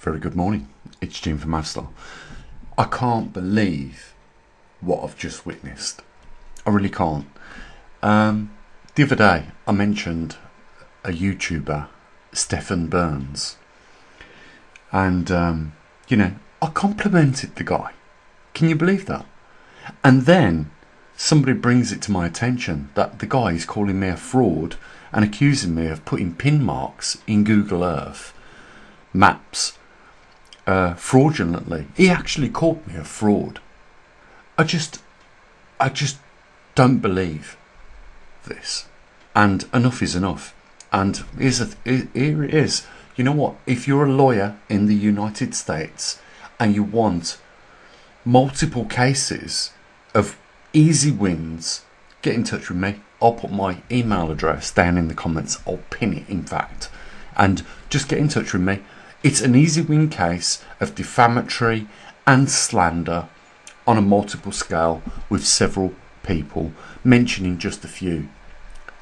Very good morning. It's Jim from Avstar. I can't believe what I've just witnessed. I really can't. The other day I mentioned a YouTuber, Stephen Burns, and I complimented the guy. Can you believe that? And then somebody brings it to my attention that the guy is calling me a fraud and accusing me of putting pin marks in Google Earth maps fraudulently. He actually called me a fraud. I just don't believe this. And enough is enough. And here it is. You know what? If you're a lawyer in the United States and you want multiple cases of easy wins, get in touch with me. I'll put my email address down in the comments. I'll pin it, in fact. And just get in touch with me. It's an easy win case of defamatory and slander on a multiple scale with several people, mentioning just a few.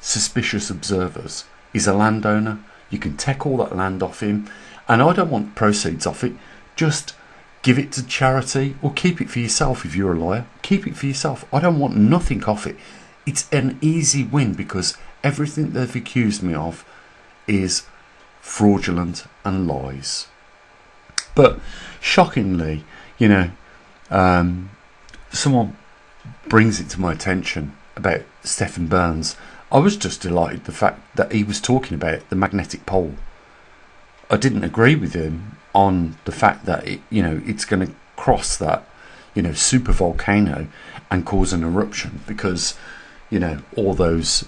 Suspicious observers. He's a landowner. You can take all that land off him, and I don't want proceeds off it. Just give it to charity or keep it for yourself. If you're a lawyer, keep it for yourself. I don't want nothing off it. It's an easy win because everything they've accused me of is fraudulent and lies. But shockingly, someone brings it to my attention about Stephen Burns. I was just delighted the fact that he was talking about the magnetic pole. I didn't agree with him on the fact that it's going to cross that super volcano and cause an eruption because all those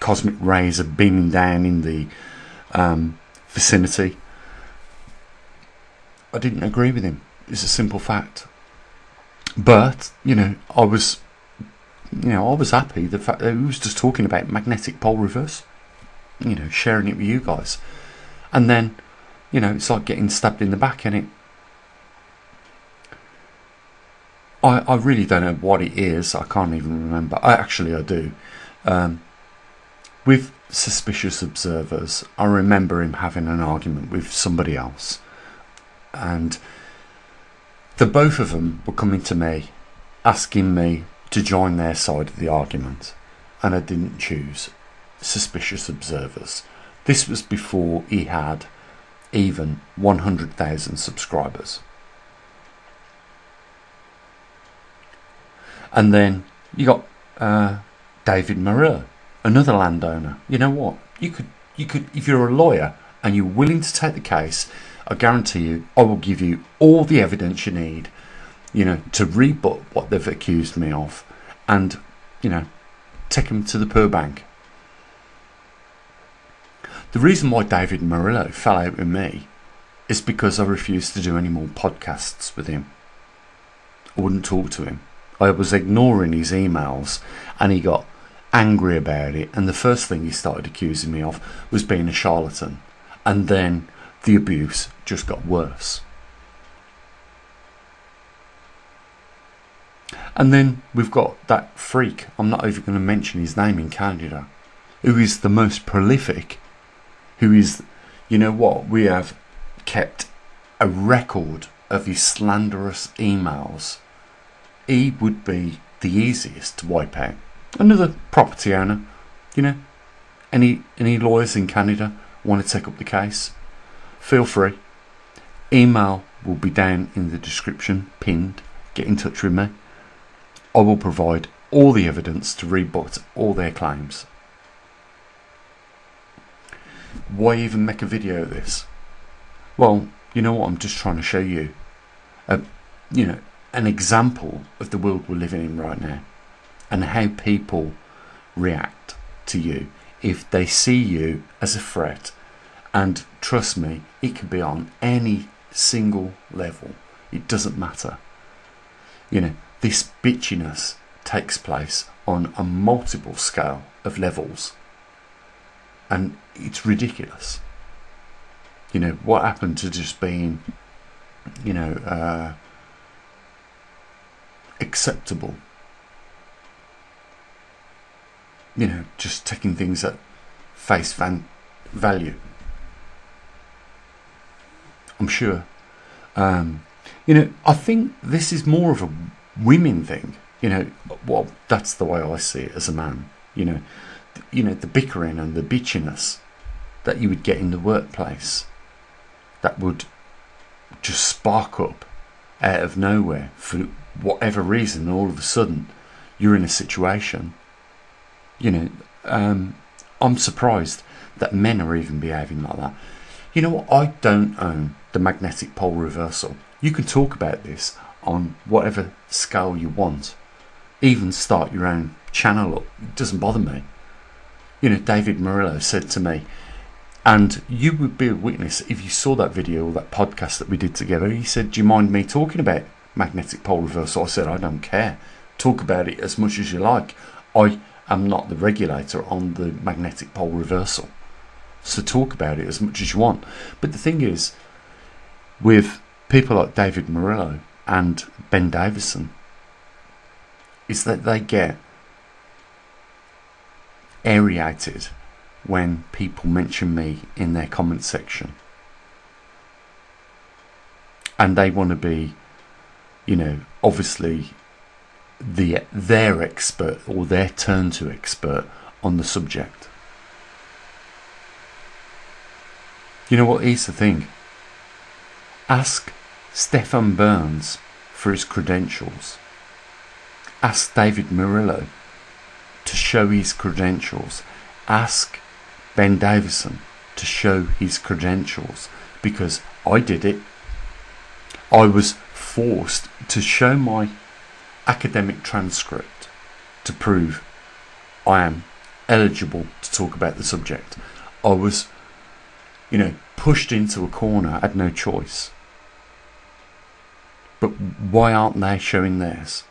cosmic rays are beaming down in the vicinity. I didn't agree with him. It's a simple fact. But I was happy the fact that he was just talking about magnetic pole reverse, sharing it with you guys. And then it's like getting stabbed in the back, innit? I really don't know what it is. I can't even remember. I do. With suspicious observers, I remember him having an argument with somebody else, and the both of them were coming to me asking me to join their side of the argument, and I didn't choose suspicious observers. This was before he had even 100,000 subscribers. And then you got David Murillo, another landowner. You know what? You could, if you're a lawyer and you're willing to take the case, I guarantee you, I will give you all the evidence you need, to rebut what they've accused me of, and, take them to the poor bank. The reason why David Murillo fell out with me is because I refused to do any more podcasts with him. I wouldn't talk to him. I was ignoring his emails, and he got angry about it, and the first thing he started accusing me of was being a charlatan, and then the abuse just got worse. And then we've got that freak, I'm not even going to mention his name, in Canada, who is the most prolific, who is, we have kept a record of his slanderous emails. He would be the easiest to wipe out. Another property owner, any lawyers in Canada want to take up the case, feel free. Email will be down in the description, pinned. Get in touch with me. I will provide all the evidence to rebut all their claims. Why even make a video of this? Well, you know what? I'm just trying to show you, an example of the world we're living in right now, and how people react to you if they see you as a threat. And trust me, it can be on any single level. It doesn't matter. This bitchiness takes place on a multiple scale of levels, and it's ridiculous. What happened to just being acceptable? Just taking things at face value. I'm sure. I think this is more of a women thing. Well, that's the way I see it as a man. The bickering and the bitchiness that you would get in the workplace, that would just spark up out of nowhere for whatever reason. All of a sudden, you're in a situation. I'm surprised that men are even behaving like that. You know what? I don't own the magnetic pole reversal. You can talk about this on whatever scale you want. Even start your own channel up. It doesn't bother me. David Murillo said to me, and you would be a witness if you saw that video or that podcast that we did together. He said, do you mind me talking about magnetic pole reversal? I said, I don't care. Talk about it as much as you like. I am not the regulator on the magnetic pole reversal. So talk about it as much as you want. But the thing is, with people like David Murillo and Ben Davison, is that they get aerated when people mention me in their comment section. And they want to be, obviously their expert, or their turn to expert on the subject. You know what? Here's the thing. Ask Stefan Burns for his credentials. Ask David Murillo to show his credentials. Ask Ben Davison to show his credentials, because I did it. I was forced to show my academic transcript to prove I am eligible to talk about the subject. I was, pushed into a corner. I had no choice. But why aren't they showing theirs?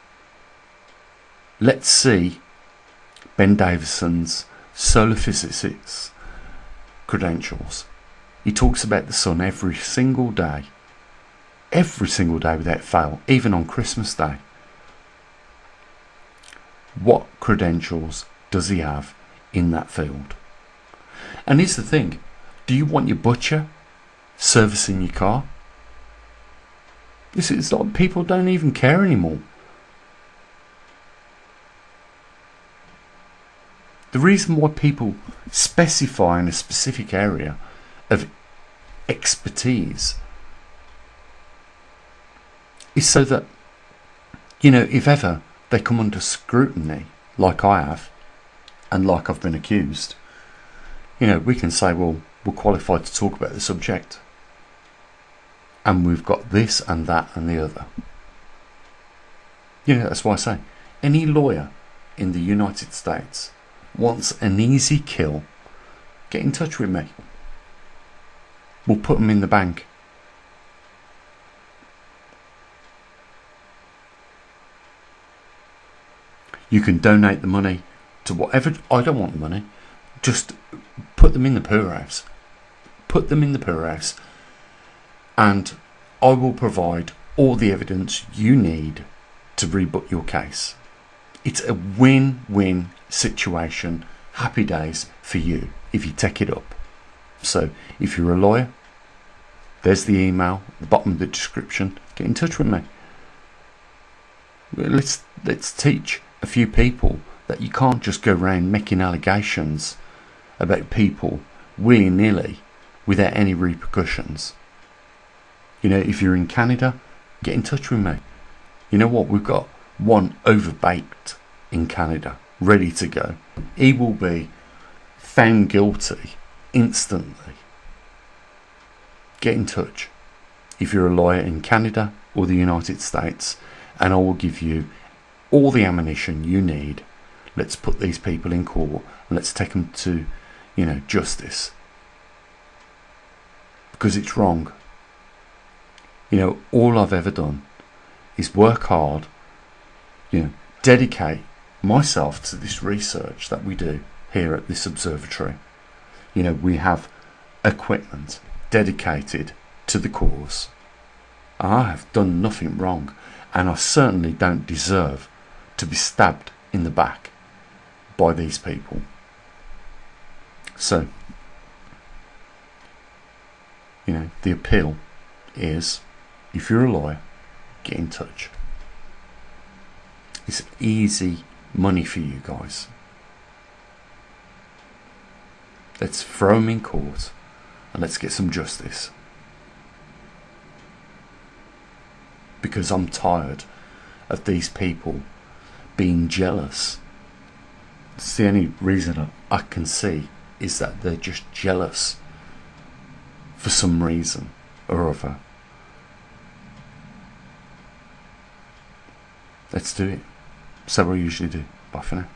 Let's see Ben Davison's solar physics credentials. He talks about the sun every single day without fail, even on Christmas Day. What credentials does he have in that field? And here's the thing. Do you want your butcher servicing your car? It's like people don't even care anymore. The reason why people specify in a specific area of expertise is so that, if ever they come under scrutiny, like I have, and like I've been accused, we can say, well, we're qualified to talk about the subject. And we've got this and that and the other. That's why I say, any lawyer in the United States wants an easy kill, get in touch with me. We'll put them in the bank. You can donate the money to whatever. I don't want the money. Just put them in the poorhouse. Put them in the poorhouse, and I will provide all the evidence you need to rebut your case. It's a win-win situation. Happy days for you if you take it up. So if you're a lawyer, there's the email at the bottom of the description. Get in touch with me. Let's teach a few people that you can't just go around making allegations about people willy-nilly without any repercussions. If you're in Canada, get in touch with me. You know what? We've got one overbaked in Canada, ready to go. He will be found guilty instantly. Get in touch if you're a lawyer in Canada or the United States, and I will give you all the ammunition you need. Let's put these people in court and let's take them to, justice. Because it's wrong. All I've ever done is work hard, dedicate myself to this research that we do here at this observatory. We have equipment dedicated to the cause. I have done nothing wrong, and I certainly don't deserve to be stabbed in the back by these people. So, the appeal is, if you're a lawyer, get in touch. It's easy money for you guys. Let's throw them in court and let's get some justice. Because I'm tired of these people being jealous. It's the only reason I can see is that they're just jealous for some reason or other. Let's do it. So we usually do. Bye for now.